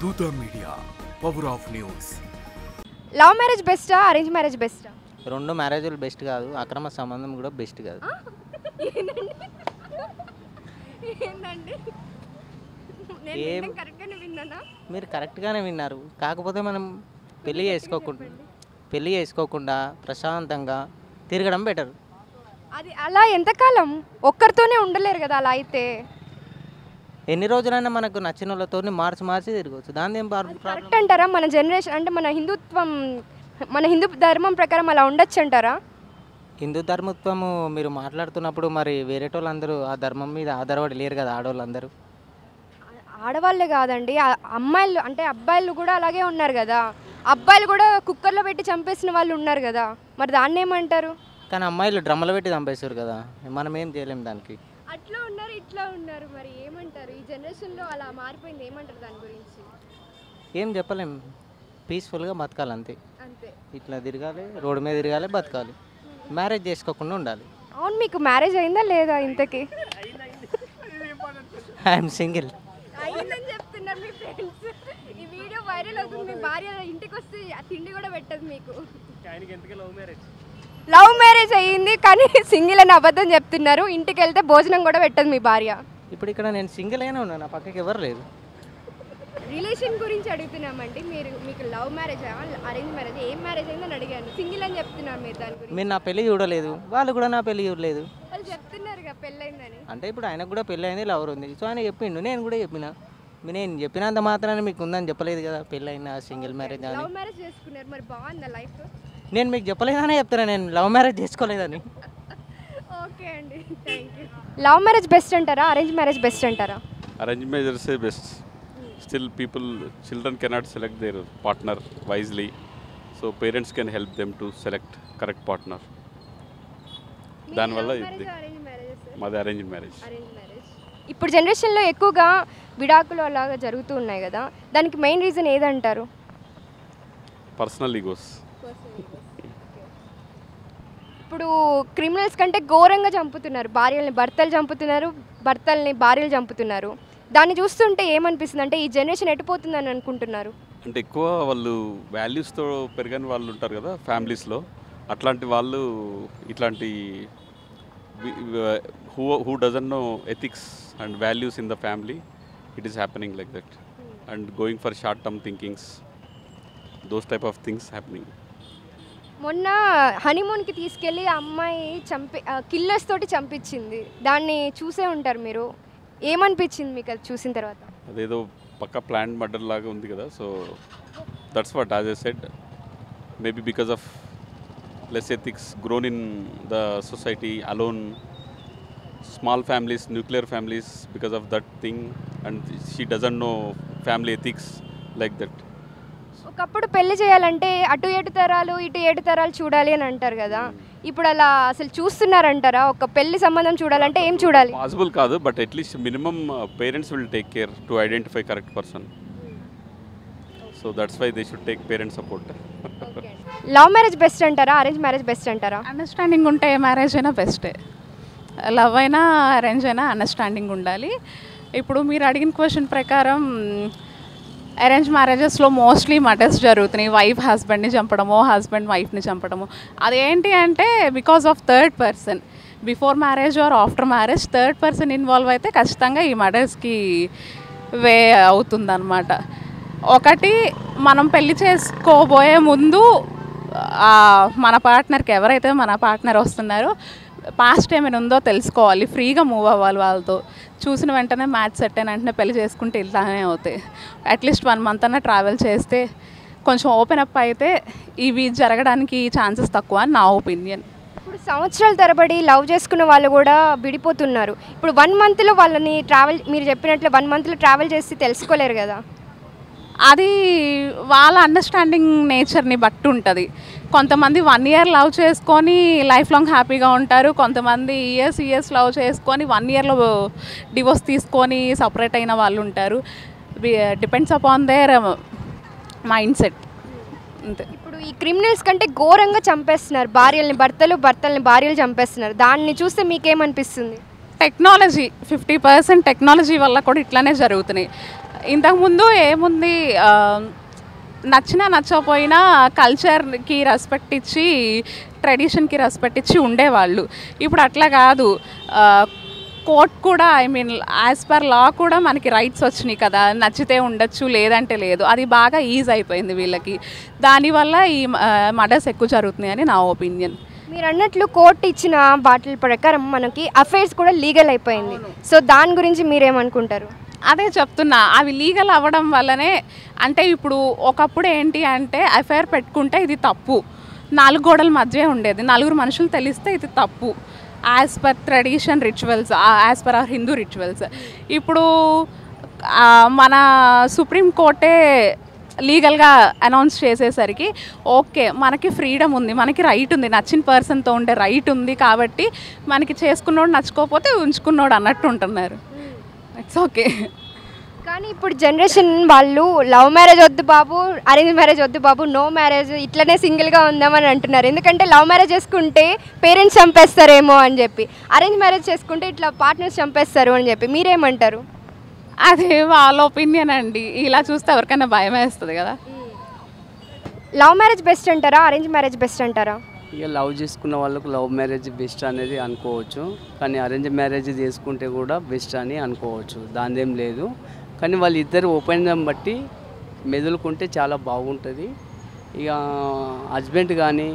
దూత media power of news. Love marriage బెస్టా arrange marriage బెస్టా? రెండు మ్యారేజ్లు బెస్ట్ కాదు, అక్రమ సంబంధం కూడా బెస్ట్ కాదు. మీరు కరెక్ట్గానే విన్నారు. కాకపోతే మనం పెళ్ళి చేసుకోకుండా ప్రశాంతంగా తిరగడం బెటర్. అది అలా ఎంతకాలం ఒక్కరితోనే ఉండలేరు కదా. అలా అయితే ఎన్ని రోజులైనా మనకు నచ్చిన వాళ్ళతో మార్చి తిరగవచ్చు. దాని ఏం కరెక్ట్ అంటారా? మన జనరేషన్ అంటే మన హిందూ ధర్మం ప్రకారం అలా ఉండొచ్చు అంటారా? హిందూ ధర్మత్వము మీరు మాట్లాడుతున్నప్పుడు మరి వేరేటోళ్ళందరూ ఆ ధర్మం మీద ఆధారపడి లేరు కదా. ఆడవాళ్ళందరూ ఆడవాళ్ళే కాదండి, అమ్మాయిలు అంటే అబ్బాయిలు కూడా అలాగే ఉన్నారు కదా. అబ్బాయిలు కూడా కుక్కర్లో పెట్టి చంపేసిన వాళ్ళు ఉన్నారు కదా. మరి దాన్ని ఏమంటారు? కానీ అమ్మాయిలు డ్రమ్ములు పెట్టి చంపేస్తారు కదా. మనం ఏం చేయలేము దానికి. అట్లా ఉన్నారు ఇట్లా ఉన్నారు, మరి ఏమంటారు? ఈ జనరేషన్లో అలా మారిపోయింది, ఏమంటారు దాని గురించి? ఏం చెప్పలేం. పీస్ఫుల్గా బతకాలి అంతే. అంతే, ఇట్లా తిరగాలి, రోడ్డు మీద తిరగాలి, బతకాలి. మ్యారేజ్ చేసుకోకుండా ఉండాలి. అవును, మీకు మ్యారేజ్ అయిందా లేదా? ఇంతకీ ఐఎమ్ సింగిల్. అయిందని చెప్తున్నారు మీ ఫ్రెండ్స్. ఈ వీడియో వైరల్ అవుతుంది. మీ భార్య ఇంటికి వస్తే తిండి కూడా పెట్టదు మీకు. లవ్ మ్యారేజ్ అయ్యింది కానీ సింగిల్ అని అబద్ధం చెప్తున్నారు. ఇంటికి వెళ్తే భోజనం కూడా పెట్టదు మీ భార్య. ఇప్పుడు ఇక్కడ నేను సింగిల్ అయినా ఉన్నాను, నా పక్కకి ఎవరు లేదు. రిలేషన్ గురించి అడుగుతున్నామండి. మీకు లవ్ మ్యారేజ్ అరేంజ్ మ్యారేజ్ ఏం మ్యారేజ్ అయిందని అడిగాను. సింగిల్ అని చెప్తున్నారు మీరు. దాని గురించి మీరు నా పెళ్ళి చూడలేదు, వాళ్ళు కూడా నా పెళ్ళి చూడలేదు. వాళ్ళు చెప్తున్నారు పెళ్ళైందని. అంటే ఇప్పుడు ఆయనకు కూడా పెళ్ళి అయింది, లవర్ ఉంది. సో ఆయన చెప్పిండు, నేను కూడా చెప్పిన. నేను చెప్పినంత మాత్రాన మీకు ఉందని చెప్పలేదు కదా పెళ్ళైన సింగిల్ మ్యారేజ్ అని. లవ్ మ్యారేజ్ చేసుకున్నారు, మరి బాగుందా లైఫ్? నేను మీకు చెప్పలేదనే చెప్తాను, నేను లవ్ మ్యారేజ్ చేసుకోలేదని. ఓకే అండి, thank you. Love marriage best అంటారా అరేంజ్ మ్యారేజ్ బెస్ట్ అంటారా? Arranged marriage is best. Still children cannot select their partner wisely. So parents can help them to select correct partner. దానివల్ల మాది arrange marriage. ఇప్పుడు జనరేషన్లో ఎక్కువగా విడాకులు అలాగా జరుగుతూ ఉన్నాయి కదా, దానికి మెయిన్ రీజన్ ఏదంటారు? Personal egos. ఇప్పుడు క్రిమినల్స్ కంటే ఘోరంగా చంపుతున్నారు. భర్తలు చంపుతున్నారు, భర్తల్ని భార్యలు చంపుతున్నారు. దాన్ని చూస్తుంటే ఏమనిపిస్తుంది అంటే ఈ జనరేషన్ ఎటుపోతుందని అనుకుంటున్నారు? అంటే ఎక్కువ వాళ్ళు వాల్యూస్తో పెరగని వాళ్ళు ఉంటారు కదా ఫ్యామిలీస్లో, అట్లాంటి వాళ్ళు ఇట్లాంటి who doesn't know ethics and values in the family, it is happening like that, and going for short term thinkings, those type of things happening. మొన్న హనీమూన్కి తీసుకెళ్ళి అమ్మాయి కిల్లర్స్ తోటి చంపించింది. దాన్ని చూసే ఉంటారు మీరు. ఏమనిపించింది మీకు అది చూసిన తర్వాత? అదేదో పక్క ప్లాన్ మర్డర్ లాగా ఉంది కదా. So that's what as I said, maybe because of less ethics grown in the society alone, small families, nuclear families, because of that thing, and she doesn't know family ethics like that. ఒకప్పుడు పెళ్లి చేయాలంటే అటు 7 తరాలు ఇటు 7 తరాలు చూడాలి అని అంటారు కదా. ఇప్పుడు అలా అసలు చూస్తున్నారంటారా? ఒక పెళ్లి సంబంధం చూడాలంటే ఏం చూడాలి? పాసిబుల్ కాదు, but at least minimum parents will take care to identify correct person. So that's why they should take parents support. Love marriage best అంటారా అరేంజ్ మ్యారేజ్ బెస్ట్ అంటారా? అండర్స్టాండింగ్ ఉంటే ఏ మ్యారేజ్ అయినా బెస్టే. లవ్ అయినా అరేంజ్ అయినా అండర్స్టాండింగ్ ఉండాలి. ఇప్పుడు మీరు అడిగిన క్వశ్చన్ ప్రకారం అరేంజ్ మ్యారేజెస్లో మోస్ట్లీ మర్డర్స్ జరుగుతున్నాయి. వైఫ్ హస్బెండ్ని చంపడము, హస్బెండ్ వైఫ్ని చంపడము. అదేంటి అంటే because of third person. Before marriage or after marriage third person involve అయితే ఖచ్చితంగా ఈ మర్డర్స్కి వే అవుతుందన్నమాట. ఒకటి, మనం పెళ్లి చేసుకోబోయే ముందు మన పార్ట్నర్కి ఎవరైతే మన పార్ట్నర్ వస్తున్నారో పాస్ట్ ఏమైనా ఉందో తెలుసుకోవాలి. ఫ్రీగా మూవ్ అవ్వాలి వాళ్ళతో. చూసిన వెంటనే మ్యాచ్ సెట్ అయిన వెంటనే పెళ్లి చేసుకుంటే ఇలానే అవుతాయి. అట్లీస్ట్ 1 month అన్నా ట్రావెల్ చేస్తే కొంచెం ఓపెన్ అప్ అయితే ఇవి జరగడానికి ఛాన్సెస్ తక్కువ అని నా ఒపీనియన్. ఇప్పుడు సంవత్సరాల తరబడి లవ్ చేసుకున్న వాళ్ళు కూడా విడిపోతున్నారు. ఇప్పుడు 1 monthలో వాళ్ళని మీరు చెప్పినట్లు 1 monthలో ట్రావెల్ చేసి తెలుసుకోలేరు కదా. అది వాళ్ళ అండర్స్టాండింగ్ నేచర్ని బట్టి ఉంటుంది. కొంతమంది 1 year లవ్ చేసుకొని లైఫ్ లాంగ్ హ్యాపీగా ఉంటారు. కొంతమంది ఇయర్స్ లవ్ చేసుకొని 1 yearలో డివోర్స్ తీసుకొని సపరేట్ అయిన వాళ్ళు ఉంటారు. Depends upon their mind set అంతే. ఇప్పుడు ఈ క్రిమినల్స్ కంటే ఘోరంగా చంపేస్తున్నారు భర్తల్ని భార్యలు చంపేస్తున్నారు. దాన్ని చూస్తే మీకేమనిపిస్తుంది? టెక్నాలజీ 50% టెక్నాలజీ వల్ల కూడా ఇట్లానే జరుగుతున్నాయి. ఇంతకుముందు ఏముంది, నచ్చినా నచ్చకపోయినా కల్చర్కి రెస్పెక్ట్ ఇచ్చి ట్రెడిషన్కి రెస్పెక్ట్ ఇచ్చి ఉండేవాళ్ళు. ఇప్పుడు అట్లా కాదు. కోర్ట్ కూడా I mean as per law కూడా మనకి రైట్స్ వచ్చినాయి కదా, నచ్చితే ఉండొచ్చు లేదంటే లేదు. అది బాగా ఈజీ అయిపోయింది వీళ్ళకి. దానివల్ల ఈ మర్డర్స్ ఎక్కువ జరుగుతున్నాయని నా ఒపీనియన్. మీరు అన్నట్లు కోర్టు ఇచ్చిన వాటి ప్రకారం మనకి అఫైర్స్ కూడా లీగల్ అయిపోయింది. సో దాని గురించి మీరేమనుకుంటారు? అదే చెప్తున్నా, అవి లీగల్ అవ్వడం వల్లనే. అంటే ఇప్పుడు ఒకప్పుడు ఏంటి అంటే అఫైర్ పెట్టుకుంటే ఇది తప్పు, 4 గోడల మధ్య ఉండేది, 4 మనుషులు తెలిస్తే ఇది తప్పు as per tradition rituals, as per our Hindu rituals. ఇప్పుడు మన సుప్రీం కోర్టే లీగల్గా అనౌన్స్ చేసేసరికి ఓకే మనకి ఫ్రీడమ్ ఉంది, మనకి రైట్ ఉంది, నచ్చిన పర్సన్తో ఉండే రైట్ ఉంది కాబట్టి మనకి చేసుకున్నోడు నచ్చుకోకపోతే ఉంచుకున్నోడు అన్నట్టు ఉంటున్నారు. It's okay. కానీ ఇప్పుడు జనరేషన్ వాళ్ళు లవ్ మ్యారేజ్ వద్దు బాబు, అరేంజ్ మ్యారేజ్ వద్దు బాబు, నో మ్యారేజ్, ఇట్లనే సింగిల్గా ఉందామని అంటున్నారు. ఎందుకంటే లవ్ మ్యారేజ్ చేసుకుంటే పేరెంట్స్ చంపేస్తారేమో అని చెప్పి, అరేంజ్ మ్యారేజ్ చేసుకుంటే ఇట్లా పార్ట్నర్స్ చంపేస్తారు అని చెప్పి. మీరేమంటారు? అదే వాళ్ళ ఒపీనియన్ అండి. ఇలా చూస్తే ఎవరికైనా భయం వేస్తుంది కదా. లవ్ మ్యారేజ్ బెస్ట్ అంటారా, అరేంజ్ మ్యారేజ్ బెస్ట్ అంటారా? ఇక లవ్ చేసుకున్న వాళ్ళకు లవ్ మ్యారేజ్ బెస్ట్ అనేది అనుకోవచ్చు, కానీ అరేంజ్ మ్యారేజ్ చేసుకుంటే కూడా బెస్ట్ అని అనుకోవచ్చు, దానిదేం లేదు. కానీ వాళ్ళిద్దరు ఒపీనియన్ బట్టి మెదులుకుంటే చాలా బాగుంటుంది. ఇక హస్బెండ్ కానీ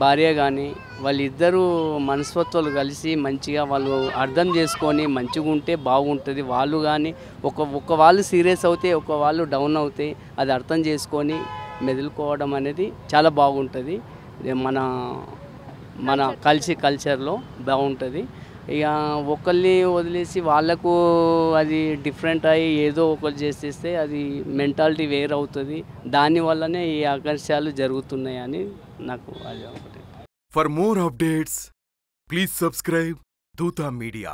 భార్య కానీ వాళ్ళిద్దరూ మనస్తత్వాలు కలిసి మంచిగా వాళ్ళు అర్థం చేసుకొని మంచిగా ఉంటే బాగుంటుంది. వాళ్ళు కానీ ఒక వాళ్ళు సీరియస్ అవుతే ఒక వాళ్ళు డౌన్ అవుతే అది అర్థం చేసుకొని మెదులుకోవడం అనేది చాలా బాగుంటుంది. మన కల్చర్లో బాగుంటుంది. ఇక ఒకరిని వదిలేసి వాళ్ళకు అది డిఫరెంట్ అయ్యి ఏదో ఒకరు చేసేస్తే అది మెంటాలిటీ వేరు అవుతుంది. దానివల్లనే ఈ ఆకర్షాలు జరుగుతున్నాయని నాకు అది ఒకటి. For more updates, please subscribe Dutta Media.